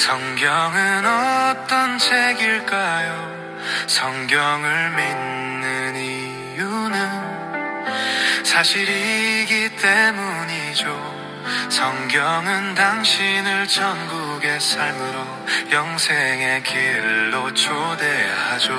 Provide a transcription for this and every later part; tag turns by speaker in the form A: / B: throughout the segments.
A: 성경은 어떤 책일까요? 성경을 믿는 이유는 사실이기 때문이죠. 성경은 당신을 천국의 삶으로 영생의 길로 초대하죠.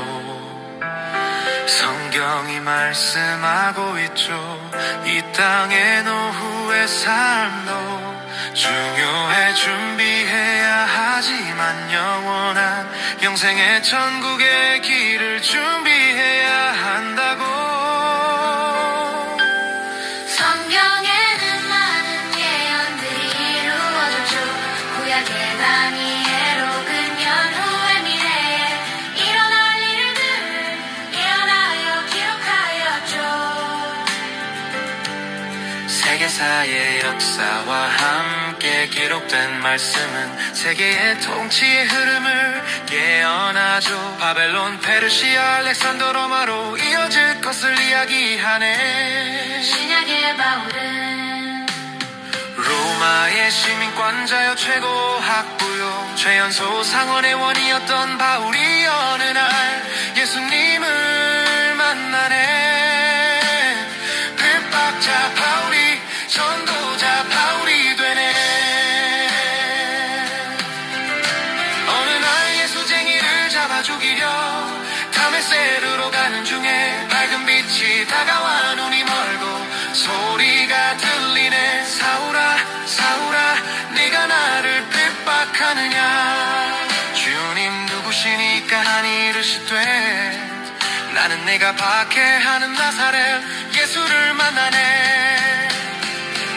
A: 성경이 말씀하고 있죠. 이 땅의 노후의 삶도 중요해 준비해야 하지만 영원한 영생의 천국의 길을 준비해야 한다고.
B: 성경에는 많은 예언들이 이루어졌죠. 구약의 다니엘로 근년 후의 미래에 일어날 일들을 예언하여 기록하였죠.
A: 세계사의 역사와 함께 기록된 말씀은 세계의 통치의 흐름을 예언하죠. 바벨론, 페르시아, 알렉산더, 로마로 이어질 것을 이야기하네.
B: 신약의 바울은
A: 로마의 시민권자여 최고 학부요 최연소 상원의 원이었던 바울이 어느 날 예수님을 만나네. 핍박자 바울이 전도자 바울이 되네. 어느 날 예수쟁이를 잡아 죽이려 다메섹으로 가는 중에 밝은 빛이 다가와 눈이 멀고 소리가 들리네. 사울아 사울아 네가 나를 핍박하느냐. 주님 누구시니까 하니 이르시되 나는 내가 박해하는 나사렛 예수를 만나네.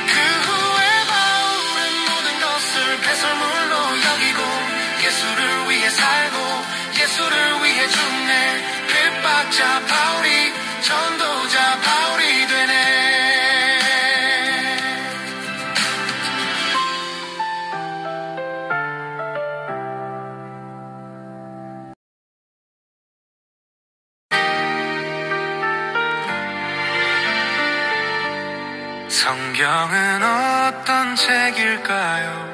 A: 그 후에 바울은 모든 것을 배설물로 여기고 예수를 위해 살고 예수를 위해 죽네. 핍박자 바울이 전도자 바울이 되네. 성경은 어떤 책일까요?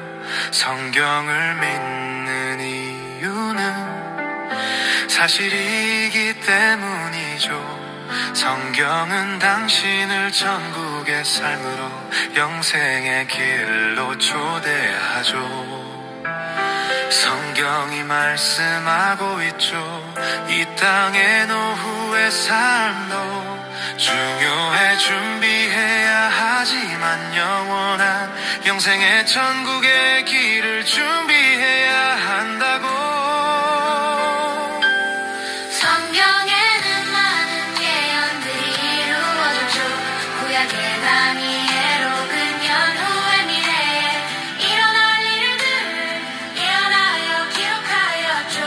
A: 성경을 믿는 이유는 사실이기 때문이죠. 성경은 당신을 천국의 삶으로 영생의 길로 초대하죠. 성경이 말씀하고 있죠. 이 땅의 노후의 삶도 중요해 준비해야 하지만 영원한 영생의 천국의 길을 준비해야 한다고.
B: 성경에는 많은 예언들이 이루어졌죠. 구약의 다니엘로 근년 후의 미래에 일어날 일들을 예언하여 기록하였죠.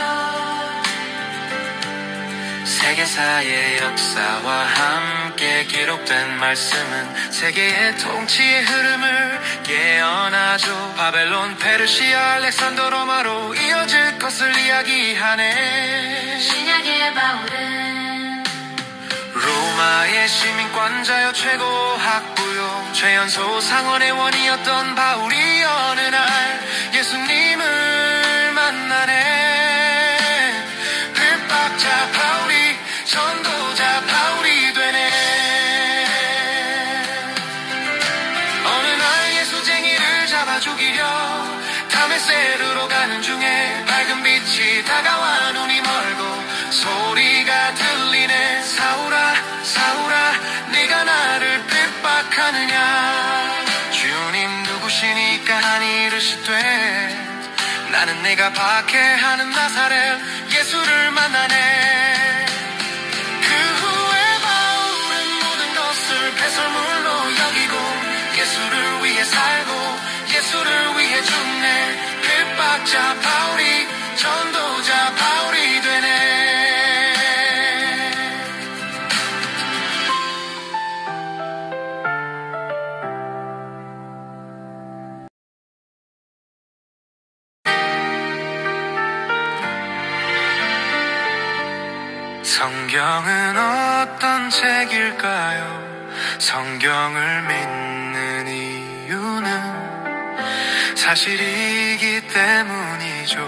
A: 세계사의 역사와 함께 기록된 말씀은 세계의 통치의 흐름을 예언하죠. 바벨론, 페르시아, 알렉산더, 로마로 이어질 것을 이야기하네.
B: 신약의 바울은
A: 로마의 시민권자여 최고 학부요 최연소 상원의 원이었던 바울이 어느 날 예수님을 만나네. 핍박자 바울이 전도자 바울이 되네. 어느 날 예수쟁이를 잡아 죽이려 다메섹으로 가는 중에 밝은 빛이 다가와 눈이 멀고 소리가 들리네. 사울아 사울아 네가 나를 핍박하느냐. 주님 누구시니까 하니 이르시되 나는 내가 박해하는 나사렛 예수를 만나네. 그 후에 바울은 모든 것을 배설물로 여기고 예수를 위해 살고 예수를 위해 죽네. 핍박자 바울이 전도자 바울이 되네. 성경은 어떤 책일까요? 성경을 믿는 이유는 사실이기 때문이죠.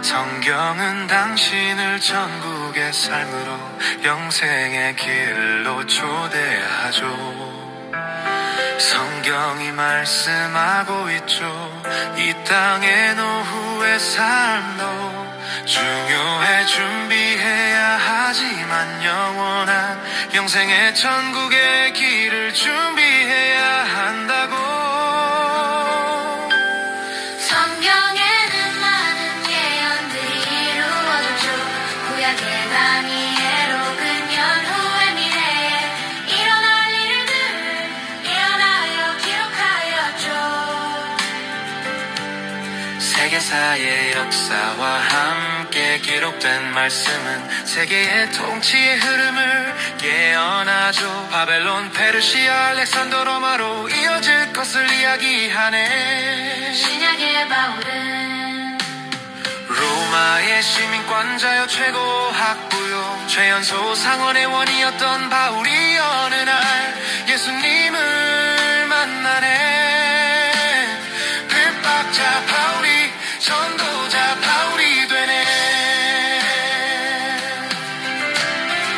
A: 성경은 당신을 천국의 삶으로 영생의 길로 초대하죠. 성경이 말씀하고 있죠. 이 땅의 노후의 삶도 중요해 준비해야 하지만 영원한 영생의 천국의 길을 준비해야 한다고.
B: 성경에는 많은 예언들이 이루어졌죠. 구약의 다니엘로 근년 후의 미래에 일어날 일들을 예언하여 기록하였죠.
A: 세계사의 역사와 함께 기록된 말씀은 세계의 통치의 흐름을 예언하죠. 바벨론, 페르시아, 알렉산더, 로마로 이어질 것을 이야기하네.
B: 신약의 바울은
A: 로마의 시민권자여 최고 학부요 최연소 상원의 원이었던 바울이 어느 날 예수님을 만나네. 핍박자 바울이 전도자 바울이 되네.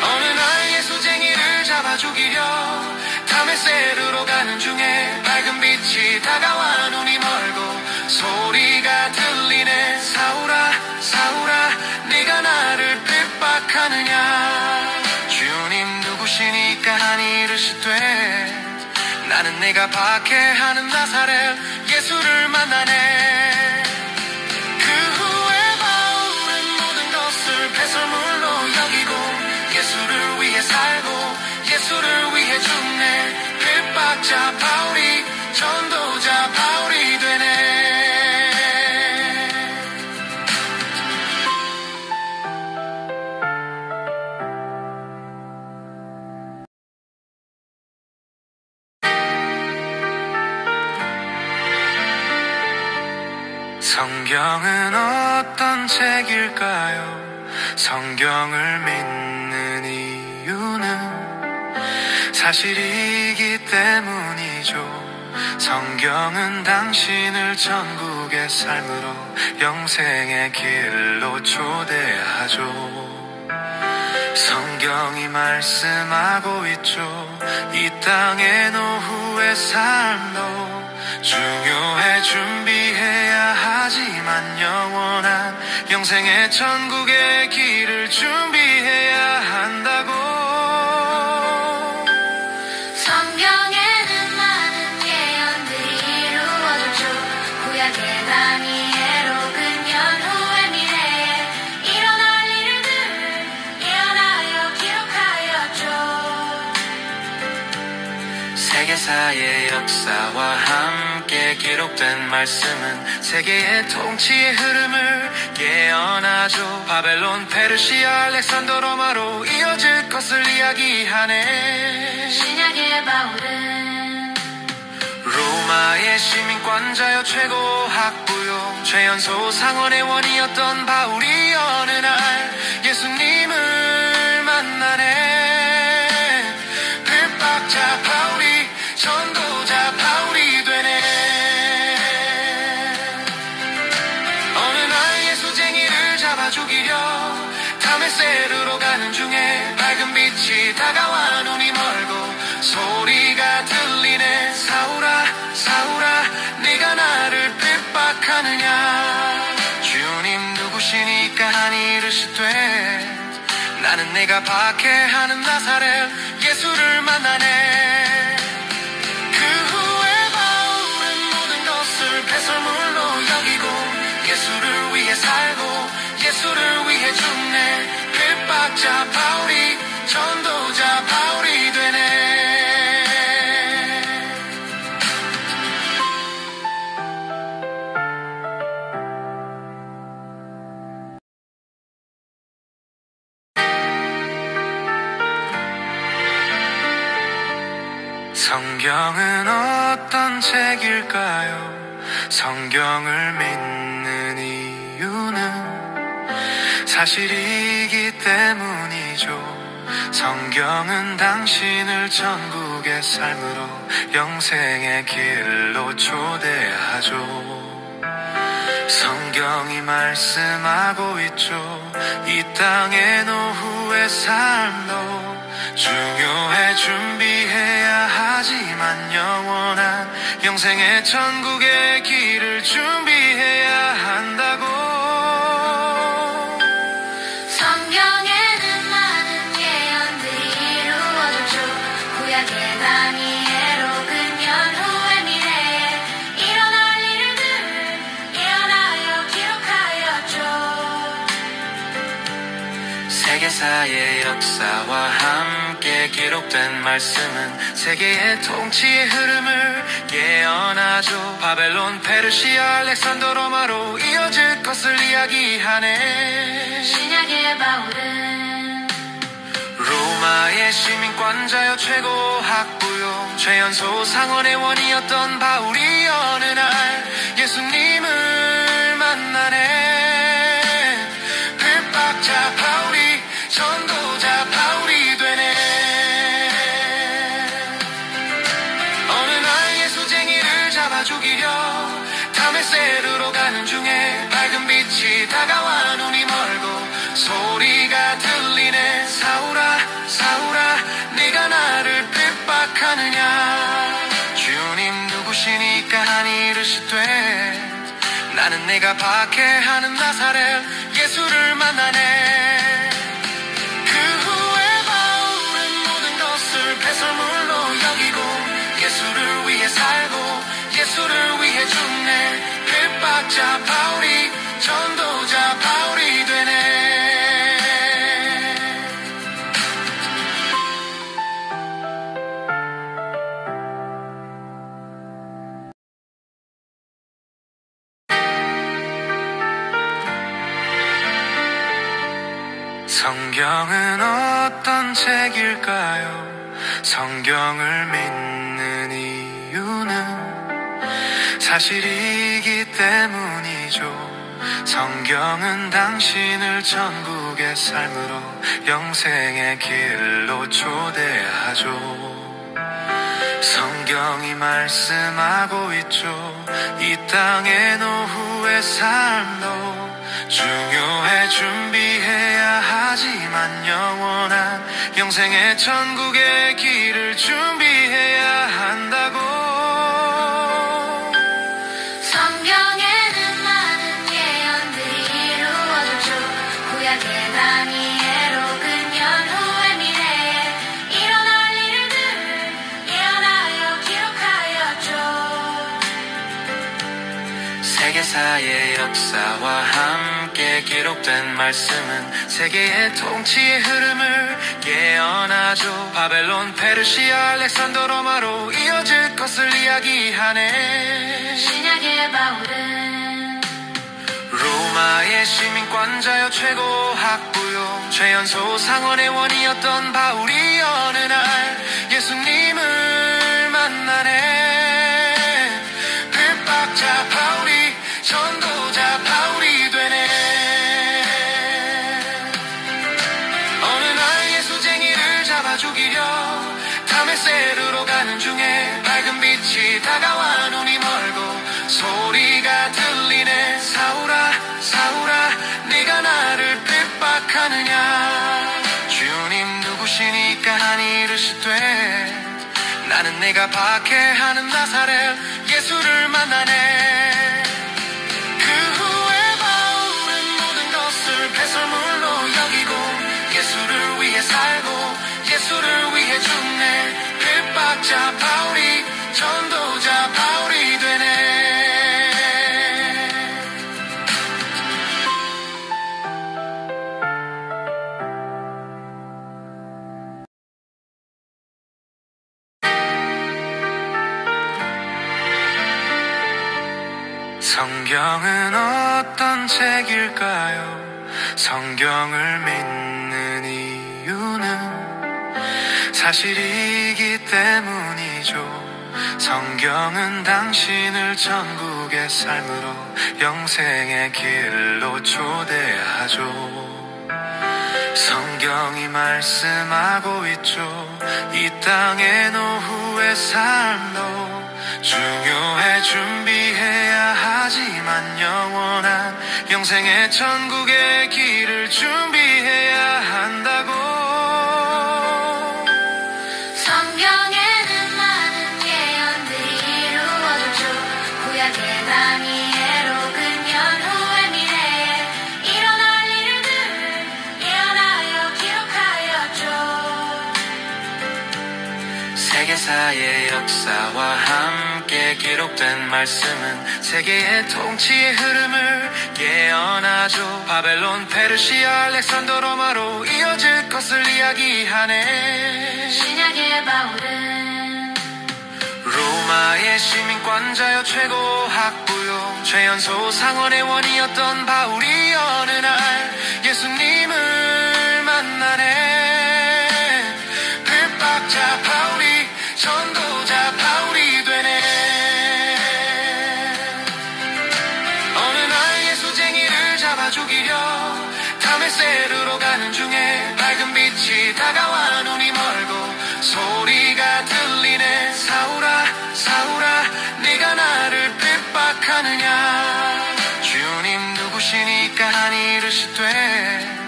A: 어느 날 예수쟁이를 잡아 죽이려 다메섹으로 가는 중에 밝은 빛이 다가와 눈이 멀고 소리가 들리네. 사울아 사울아 네가 나를 핍박하느냐. 주님 누구시니까 하니 이르시되 나는 내가 박해하는 나사렛 예수를 만나네. 그 후에 바울은 모든 것을 배설물로 여기고 예수를 위해 살고 예수를 위해 죽네. 핍박자 바울이 전도자 바울이 되네. 성경은 어떤 책일까요? 성경을 믿는 이유는 사실이기 때문이죠. 성경은 당신을 천국의 삶으로 영생의 길로 초대하죠. 성경이 말씀하고 있죠. 이 땅의 노후의 삶도 중요해 준비해야 하지만 영원한 영생의 천국의 길을 준비해야 한다고.
B: 성경에는 많은 예언들이 이루어졌죠. 구약의 다니엘로 근년 후의 미래에 일어날 일들을 예언하여 기록하였죠.
A: 세계사의 역사와 함께 기록된 말씀은 세계의 통치의 흐름을 예언하죠. 바벨론, 페르시아, 알렉산더, 로마로 이어질 것을 이야기하네.
B: 신약의 바울은
A: 로마의 시민권자여 최고 학부요 최연소 상원의 원이었던 바울이 어느 날 예수님을 만나네. 핍박자 바울이 전도자 바울이 되네. 어느 날 예수쟁이를 잡아 죽이려 다메섹으로 가는 중에 밝은 빛이 다가와 눈이 멀고 소리가 들리네. 사울아 사울아 네가 나를 핍박하느냐. 주님 누구시니까 하니 이르시되 나는 내가 박해하는 나사렛 예수를 만나네. 그 후에 바울은 모든 것을 배설물로 여기고 예수를 위해 살고 예수를 위해 죽네. 핍박자 바울이 전도자 바울이 되네. 성경은 어떤 책일까요? 성경을 믿는 이유는 사실이기 때문이죠. 성경은 당신을 천국의 삶으로 영생의 길로 초대하죠. 성경이 말씀하고 있죠. 이 땅의 노후의 삶도 중요해 준비해야 하지만 영원한 영생의 천국의 길을 준비해야 한다고.
B: 성경에는 많은 예언들이 이루어졌죠. 구약의 다니엘로 근년 후의 미래에 일어날 일들을 예언하여 기록하였죠.
A: 세계사의 역사와 함께 기록된 말씀은 세계의 통치의 흐름을 예언하죠. 바벨론, 페르시아, 알렉산더, 로마로 이어질 것을 이야기하네.
B: 신약의 바울은
A: 로마의 시민권자여 최고 학부요 최연소 상원의 원이었던 바울이 어느 날 예수님을 만나네. 핍박자 바울이 전도자 바울이 되네. 어느 날 예수쟁이를 잡아 죽이려 다메섹으로 가는 중에 밝은 빛이 다가와 눈이 멀고 소리가 들리네. 사울아 사울아 네가 나를 핍박하느냐. 주님 누구시니까 하니 이르시되 나는 내가 박해하는 나사렛 예수를 만나네. 그 후에 바울은 모든 것을 배설물로 여기고 예수를 위해 살고 예수를 위해 죽네. 핍박자 바울이 전도자 바울이 되네. 성경은 어떤 책일까요? 성경을 믿는 이유는 사실이기 때문이죠. 성경은 당신을 천국의 삶으로 영생의 길로 초대하죠. 성경이 말씀하고 있죠. 이 땅의 노후의 삶도 중요해 준비해야 하지만 영원한 영생의 천국의 길을 준비해야 한다고.
B: 성경에는 많은 예언들이 이루어졌죠. 구약의 다니엘로 근년 후의 미래에 일어날 일들을 예언하여 기록하였죠.
A: 세계사의 역사와 함께 기록된 말씀은 세계의 통치의 흐름을 예언하죠. 바벨론, 페르시아, 알렉산더, 로마로 이어질 것을 이야기하네.
B: 신약의 바울은
A: 로마의 시민권자여 최고 학부요 최연소 상원의 원이었던 바울이 어느 날 예수님을 만나네. 핍박자 바울이 전도자 바울이 되네. 어느 날 예수쟁이를 잡아 죽이려 다메섹으로 가는 중에 밝은 빛이 다가와 눈이 멀고 소리가 들리네. 사울아 사울아 네가 나를 핍박하느냐. 주님 누구시니까 하니 이르시되 나는 내가 박해하는 나사렛 예수를 만나네. 그 후에 바울은 모든 것을 배설물로 여기고 예수를 위해 살고 예수를 위해 죽네. 핍박자 바울이 전도자 바울이 되네. 성경은 어떤 책일까요? 성경을 믿는 이유는 사실이기 때문이죠. 성경은 당신을 천국의 삶으로 영생의 길로 초대하죠. 성경이 말씀하고 있죠. 이 땅의 노후의 삶도 중요해 준비해야 하지만 하지만 영원한 영생의 천국의 길을 준비해야 한다고.
B: 성경에는 많은 예언들이 이루어졌죠. 구약의 다니엘 혹은 연후의 미래에 일어날 일들을 예언하여 기록하였죠.
A: 세계사의 역사와 함께 기록된 말씀은 세계의 통치의 흐름을 예언하죠. 바벨론, 페르시아, 알렉산더, 로마로 이어질 것을 이야기하네.
B: 신약의 바울은
A: 로마의 시민권자여 최고 학부요 최연소 상원의 원이었던 바울이 어느 날 예수님을 만나네. 핍박자 바울이 전도자 바울이 되네. 어느 날 예수쟁이를 잡아 죽이려 다메섹으로 가는 중에 밝은 빛이 다가와 눈이 멀고 소리가 들리네. 사울아 사울아 네가 나를 핍박하느냐. 주님 누구시니까 하니 이르시되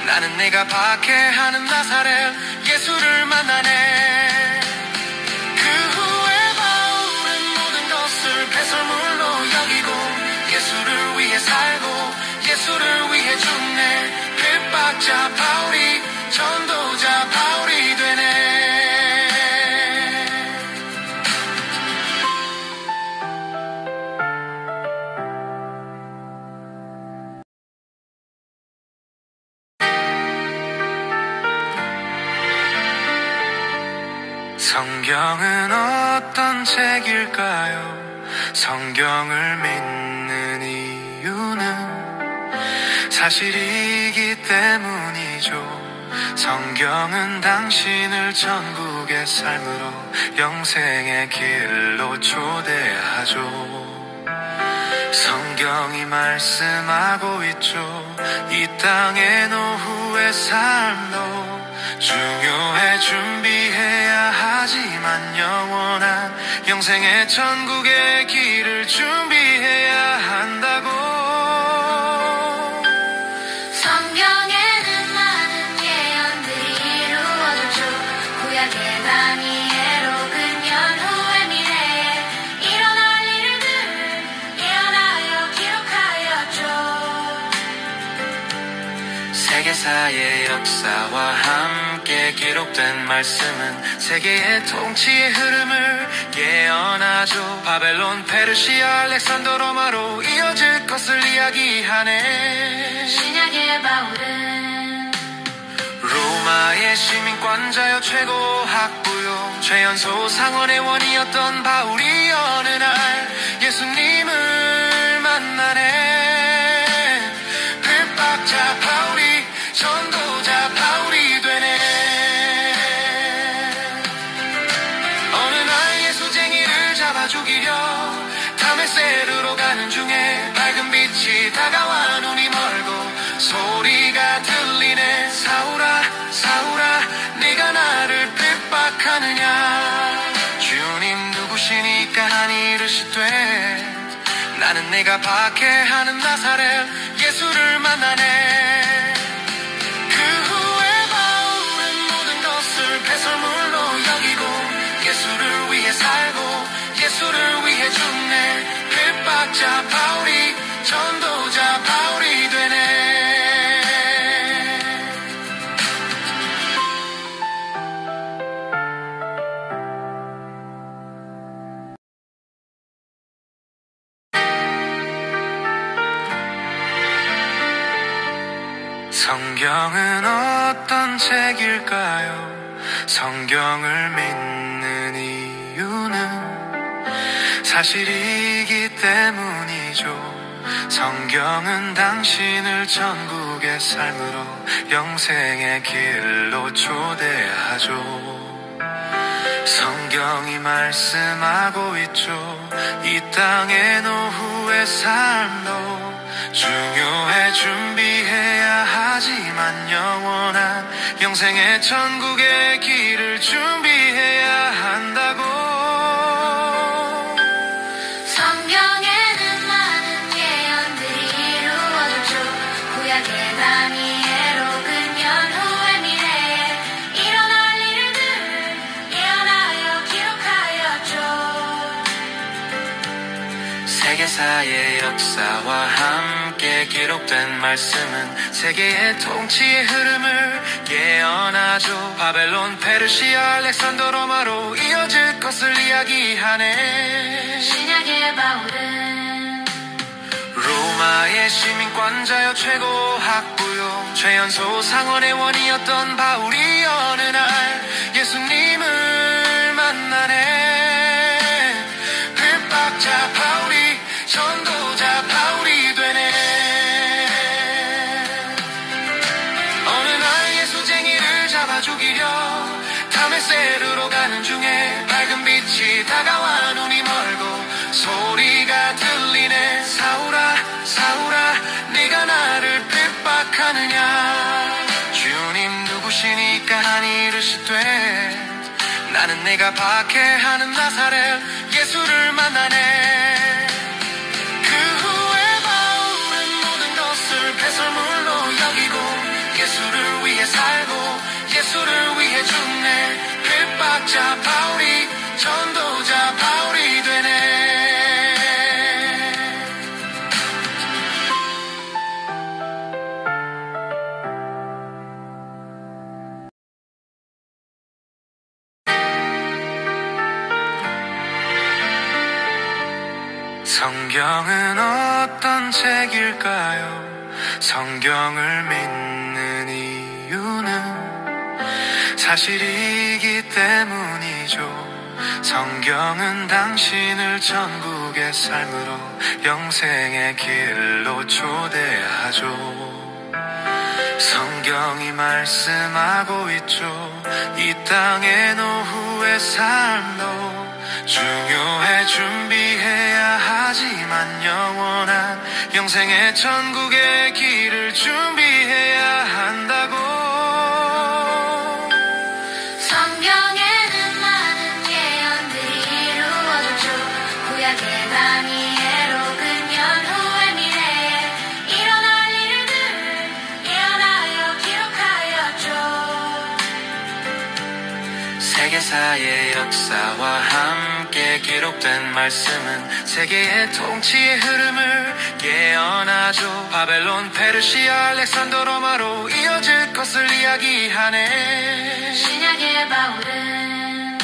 A: 나는 내가 박해하는 나사렛 예수를 만나네. 그 후에 바울은 모든 것을 배설물로 여기고 예수를 위해 살고 예수를 위해 죽네. 핍박자 바울이 전도자 바울이 되네. 성경은 어떤 책일까요? 성경을 믿는 이유는 사실이기 때문이죠. 성경은 당신을 천국의 삶으로 영생의 길로 초대하죠. 성경이 말씀하고 있죠. 이 땅의 노후의 삶도 중요해 준비해야 하지만 영원한 영생의 천국의 길을 준비해야 한다고.
B: 성경에는 많은 예언들이 이루어졌죠. 구약의 다니엘 혹은 연후의 미래에 일어날 일들을 예언하여 기록하였죠.
A: 세계사의 역사와 함께 기록된 말씀은 세계의 통치의 흐름을 예언하죠. 바벨론, 페르시아, 알렉산더, 로마로 이어질 것을 이야기하네.
B: 신약의 바울은
A: 로마의 시민권자여 최고 학부요 최연소 상원의 원이었던 바울이 어느 날 예수님을 만나네. 핍박자 바울이 전도자 바울이 되네. 어느 날 예수쟁이를 잡아 죽이려 다메섹으로 가는 중에 밝은 빛이 다가와 눈이 멀고 소리가 들리네. 사울아 사울아 네가 나를 핍박하느냐. 주님 누구시니까 하니 이르시되 나는 내가 박해하는 나사렛 예수를 만나네. 그 후에 바울은 모든 것을 배설물로 여기고 예수를 위해 살고 예수를 위해 죽네. 핍박자 바울이 전도자 바울이 되네. 성경은 어떤 책일까요? 성경을 믿는 이유는 사실이기 때문이죠. 성경은 당신을 천국의 삶으로 영생의 길로 초대하죠. 성경이 말씀하고 있죠. 이 땅의 노후의 삶도 중요해 준비해야 하지만 영원한 영생의 천국의 길을 준비해야 한다고.
B: 성경에는 많은
A: 세계사의 역사와 함께 기록된 말씀은 세계의 통치의 흐름을 예언하죠. 바벨론, 페르시아, 알렉산더, 로마로 이어질 것을 이야기하네.
B: 신약의 바울은
A: 로마의 시민권자여 최고 학부요 최연소 상원의 원이었던 바울이 어느 날 예수님을 만나네. 핍박자 바울이 전도자 바울이 되네. 어느 날 예수쟁이를 잡아 죽이려 다메섹으로 가는 중에 밝은 빛이 다가와 눈이 멀고 소리가 들리네. 사울아 사울아 네가 나를 핍박하느냐. 주님 누구시니까 하니 이르시되 나는 내가 박해하는 나사렛 예수를 만나네. 그 후에 바울은 모든 것을 배설물로 여기고 예수를 위해 살고 예수를 위해 죽네. 핍박자 바울이 전도자 바울이 되네. 성경은 어떤 책일까요? 성경을 믿는 이유는 사실이기 때문이죠. 성경은 당신을 천국의 삶으로 영생의 길로 초대하죠. 성경이 말씀하고 있죠. 이 땅의 노후의 삶도 중요해 준비해야 하지만 영원한 영생의 천국의 길을 준비해야 한다고.
B: 성경에는 많은 예언들이 이루어졌죠. 구약의 다니엘 혹은 연후의 미래에 일어날 일들을 예언하여 기록하였죠.
A: 세계사의 역사와 함께 기록된 말씀은 세계의 통치의 흐름을 예언하죠. 바벨론, 페르시아, 알렉산더, 로마로 이어질 것을 이야기하네.
B: 신약의 바울은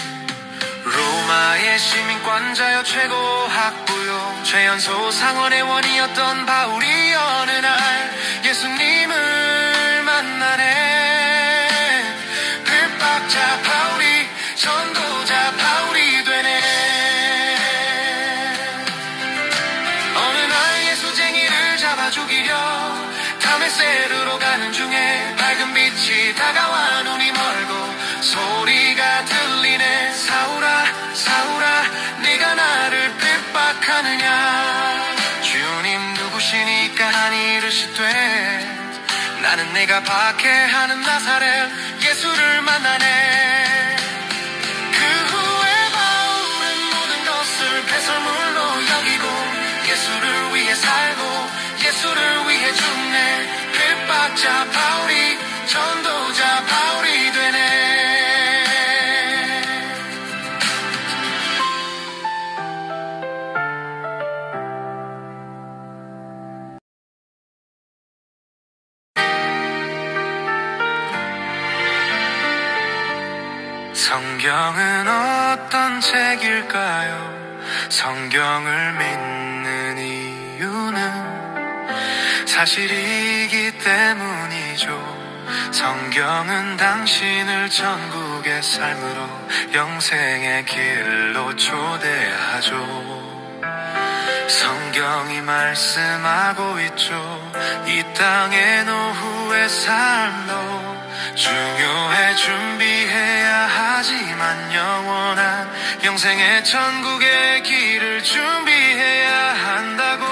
A: 로마의 시민권자여 최고 학부요 최연소 상원의 원이었던 바울이 어느 날 예수님을 만나네. 핍박자 바울이 전도자 바울이 되네. 어느 날 예수쟁이를 잡아 죽이려 다메섹으로 가는 중에 밝은 빛이 다가와 눈이 멀고 소리가 들리네. 사울아 사울아 네가 나를 핍박하느냐. 주님 누구시니까 하니 이르시되 나는 내가 박해하는 나사렛 예수를 만나네. 그 후에 바울은 모든 것을 배설물로 여기고 예수를 위해 살고 예수를 위해 죽네. 핍박자 바울이 전도자 바울이 되네. 성경은 어떤 책일까요? 성경을 믿는 이유는 사실이기 때문이죠. 성경은 당신을 천국의 삶으로 영생의 길로 초대하죠. 성경이 말씀하고 있죠. 이 땅의 노후의 삶도 중요해 준비해야 하지만 영원한 영생의 천국의 길을 준비해야 한다고.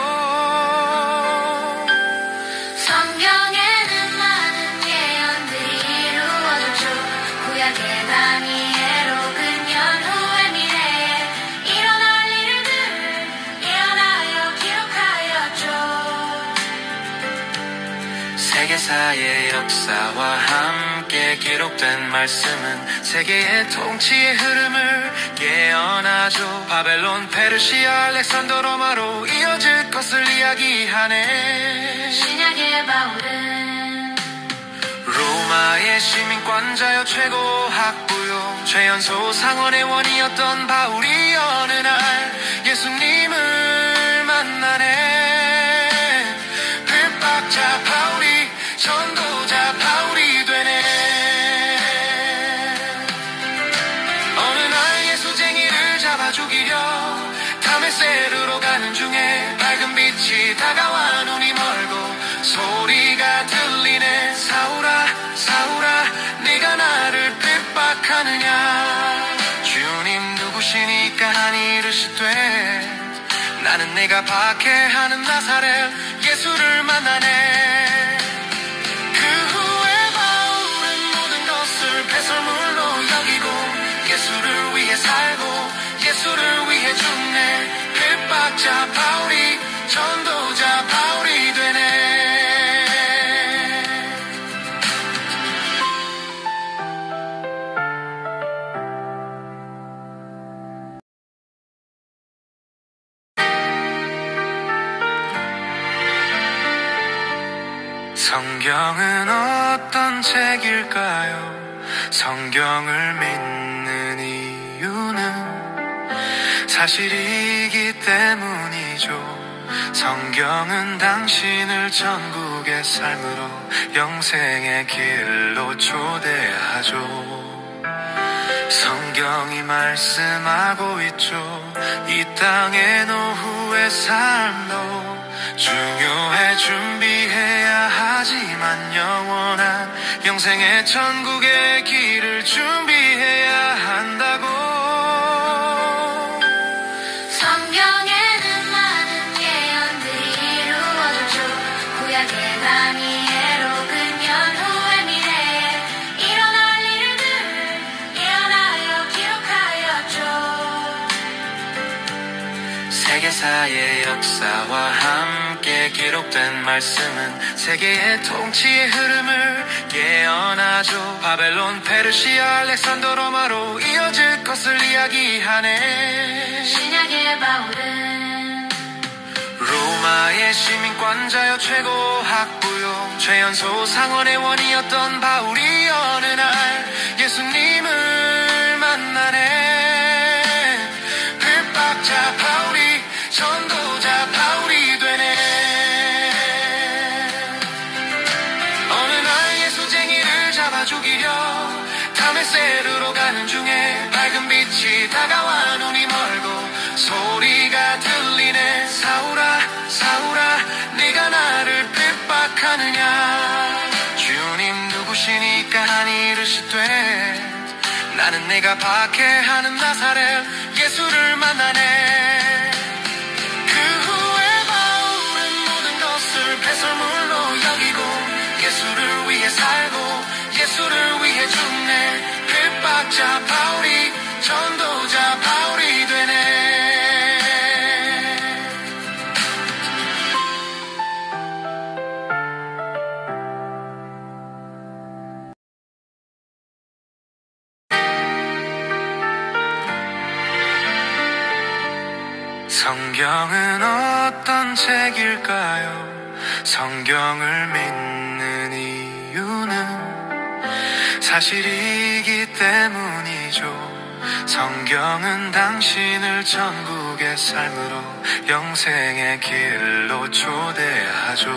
B: 성경에는 많은 예언들이 이루어졌죠. 구약의 다니엘 혹은 연후의 미래에 일어날 일들을 예언하여 기록하였죠.
A: 세계사의 역사와 함께 함께 기록된 말씀은 세계의 통치의 흐름을 깨어나죠. 바벨론, 페르시아, 알렉산더, 로마로 이어질 것을 이야기하네.
B: 신약의 바울은
A: 로마의 시민권자여 최고 학부요 최연소 상원의 원이었던 바울이 어느 날 예수님을 만나네. 핍박자 바울이 전도자 바울이 되네. 어느 날 예수쟁이를 잡아 죽이려 다메섹으로 가는 중에 밝은 빛이 다가와 눈이 멀고 소리가 들리네. 사울아 사울아 네가 나를 핍박하느냐. 주님 누구시니까 하니 이르시되 나는 내가 박해하는 나사렛 예수를 만나네. 그 후에 바울은 모든 것을 배설물로 여기고 예수를 위해 살고 예수를 위해 죽네. 핍박자 바울이 전도자 바울이 되네. 성경은 어떤 책일까요? 성경을 믿는 이유는 사실이기 때문이죠. 성경은 당신을 천국의 삶으로 영생의 길로 초대하죠. 성경이 말씀하고 있죠. 이 땅의 노후의 삶도 중요해 준비해야 하지만 영원한 영생의 천국의 길을 준비해야 한다고.
B: 성경에는 많은 예언들이 이루어졌죠. 구약의 다니엘로 근년 후의 미래에 일어날 일들을 예언하여 기록하였죠.
A: 세계사의 역사와 함께 기록된 말씀은 세계의 통치의 흐름을 깨어나죠. 바벨론, 페르시아, 알렉산더, 로마로 이어질 것을 이야기하네.
B: 신약의 바울은
A: 로마의 시민권자여 최고 학부요 최연소 상원의 원이었던 바울이 어느 날 예수님을 만나네. 핍박자 바울이 전도자 바울이 되네. 어느 날 예수쟁이를 잡아 죽이려 다메섹으로 가는 중에 밝은 빛이 다가와 눈이 멀고 소리가 들리네. 사울아 사울아 네가 나를 핍박하느냐. 주님 누구시니까 하니 이르시되 나는 내가 박해하는 나사렛 예수를 만나네. 그 후에 바울은 모든 것을 배설물로 여기고 예수를 위해 살고 예수를 위해 죽네. 핍박자 바울이 전도자 바울이 되네. 성경은 어떤 책일까요? 성경을 믿는 이유는 사실이기 때문이죠. 성경은 당신을 천국의 삶으로 영생의 길로 초대하죠.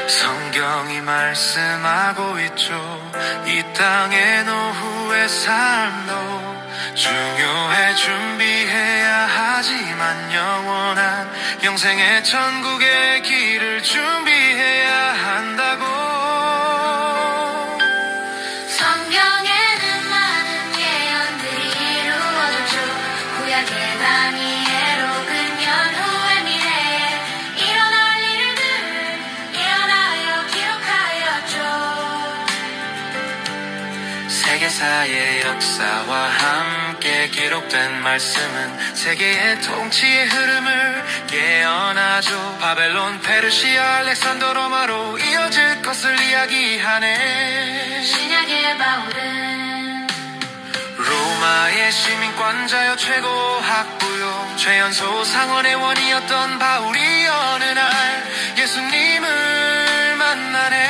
A: 성경이 말씀하고 있죠. 이 땅의 노후의 삶도 중요해 준비해야 하지만 영원한 영생의 천국의 길을 준비해야 한다고.
B: 성경에는 많은 예언들이 이루어졌죠. 구약의 다니엘로 근년 후의 미래에 일어날 일들을 예언하여 기록하였죠.
A: 세계사 세계사의 역사와 함께 기록된 말씀은 세계의 통치의 흐름을 깨어나죠. 바벨론, 페르시아, 알렉산더, 로마로 이어질 것을 이야기하네.
B: 신약의 바울은
A: 로마의 시민권자여 최고 학부요 최연소 상원의 원이었던 바울이 어느 날 예수님을 만나네.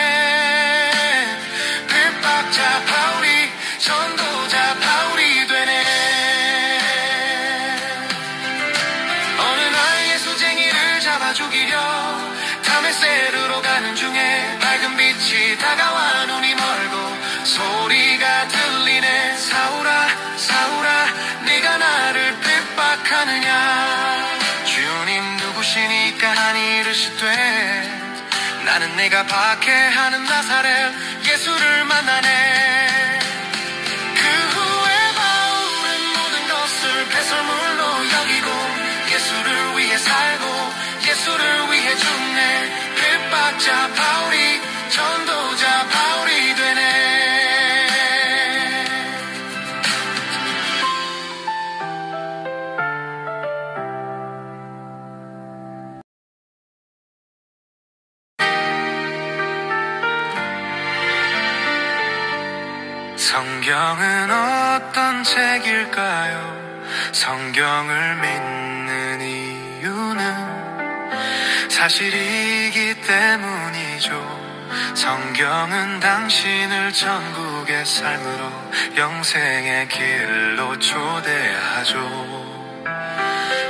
A: 핍박자 바울이 전도자 바울이 되네. 어느 날 예수쟁이를 잡아 죽이려 다메섹으로 가는 중에 밝은 빛이 다가와 눈이 멀고 소리가 들리네. 사울아 사울아 네가 나를 핍박하느냐. 주님 누구시니까 하니 이르시되 나는 내가 박해하는 나사렛 예수를 만나네. 그 후에 바울은 모든 것을 배설물로 여기고 예수를 위해 살고 예수를 위해 죽네. 핍박자 바울이 전도자 바울이 되네. 성경은 어떤 책일까요? 성경을 믿는 이유는 사실이기 때문이죠. 성경은 당신을 천국의 삶으로 영생의 길로 초대하죠.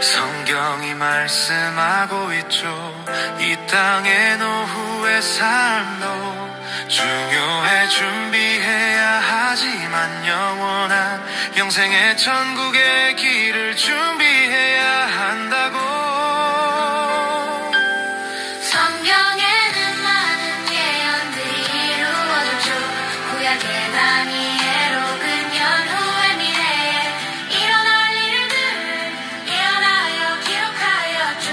A: 성경이 말씀하고 있죠. 이 땅의 노후의 삶도 중요해 준비해야 하지만 영원한 영생의 천국의 길을 준비해야 한다고.
B: 성경에는 많은 예언들이 이루어졌죠. 구약의 다니엘로 근년 후의 미래에 일어날 일들을 예언하여 기록하였죠.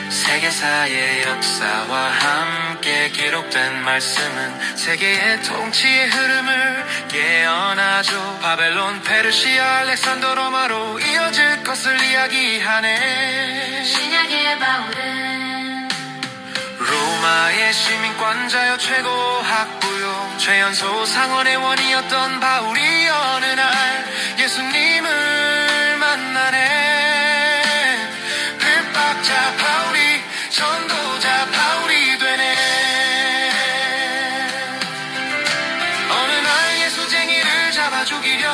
A: 세계사의 역사와 함께 기록된 말씀은 세계의 통치의 흐름을 깨어나죠. 바벨론, 페르시아, 알렉산더, 로마로 이어질 것을 이야기하네.
B: 신약의 바울은
A: 로마의 시민권자여 최고 학부요 최연소 상원의 원이었던 바울이 어느 날 예수님을 만나네. 핍박자 바울이 전도자 바울이 되네. 어느 날 예수쟁이를 잡아 죽이려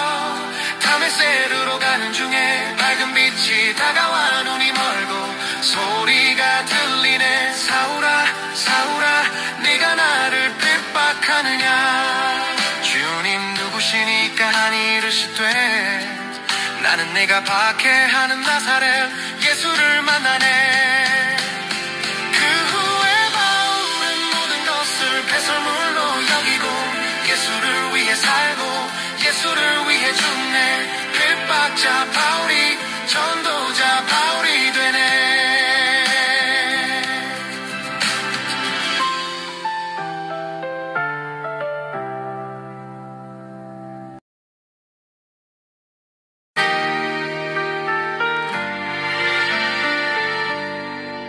A: 다메섹으로 가는 중에 밝은 빛이 다가와 눈이 멀고 소리가 들리네. 사울아 사울아 네가 나를 핍박하느냐. 주님 누구시니까 하니 이르시되 나는 내가 박해하는 나사렛 예수를 만나네. 그 후에 바울은 모든 것을 배설물로 여기고 예수를 위해 살고 예수를 위해 죽네. 핍박자 바울이 전도자 바울이 되네.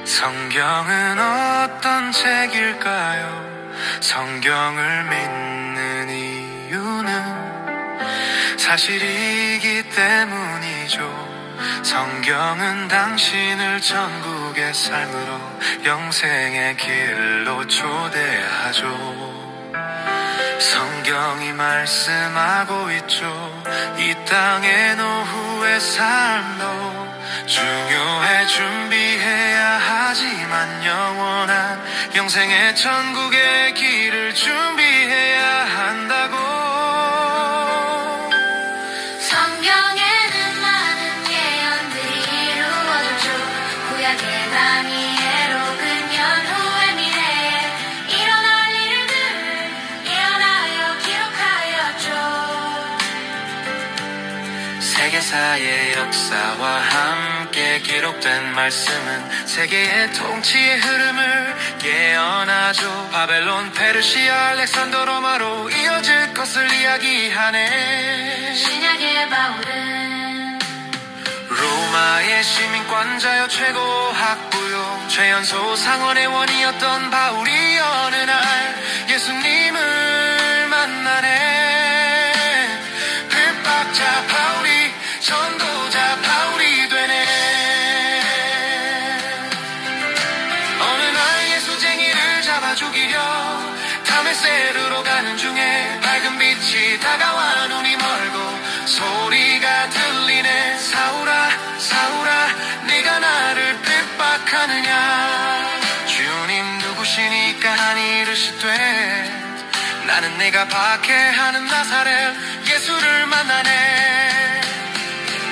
A: 성경은 어떤 책일까요? 성경을 믿는 이유는 사실이기 때문이죠. 성경은 당신을 천국의 삶으로 영생의 길로 초대하죠. 성경이 말씀하고 있죠. 이 땅의 노후의 삶도 중요해 준비해야 하지만 영원한 영생의 천국의 길을 준비해야 한다고.
B: 성경에는 많은 예언들이 이루어졌죠. 구약의 다니엘로 근년 후의 미래에 일어날 일들을 예언하여 기록하였죠.
A: 세계사의 역사 나와 함께 기록된 말씀은 세계의 통치의 흐름을 예언하죠. 바벨론, 페르시아, 알렉산더, 로마로 이어질 것을 이야기하네.
B: 신약의 바울은
A: 로마의 시민권자여 최고 학부요 최연소 상원의 원이었던 바울이 어느 날 예수님을 만나네. 핍박자 바울이 전도자 바울이 되네. 어느 날 예수쟁이를 잡아 죽이려 다메섹으로 가는 중에 밝은 빛이 다가와 눈이 멀고 소리가 들리네. 사울아 사울아 네가 나를 핍박하느냐. 주님 누구시니까 하니 이르시되 나는 내가 박해하는 나사렛 예수를 만나네.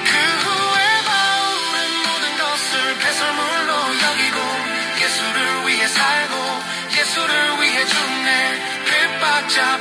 A: 그 후에 바울은 모든 것을 배설물로 여기고 예수를 위해 살고 예수를 위해 죽네. 핍박자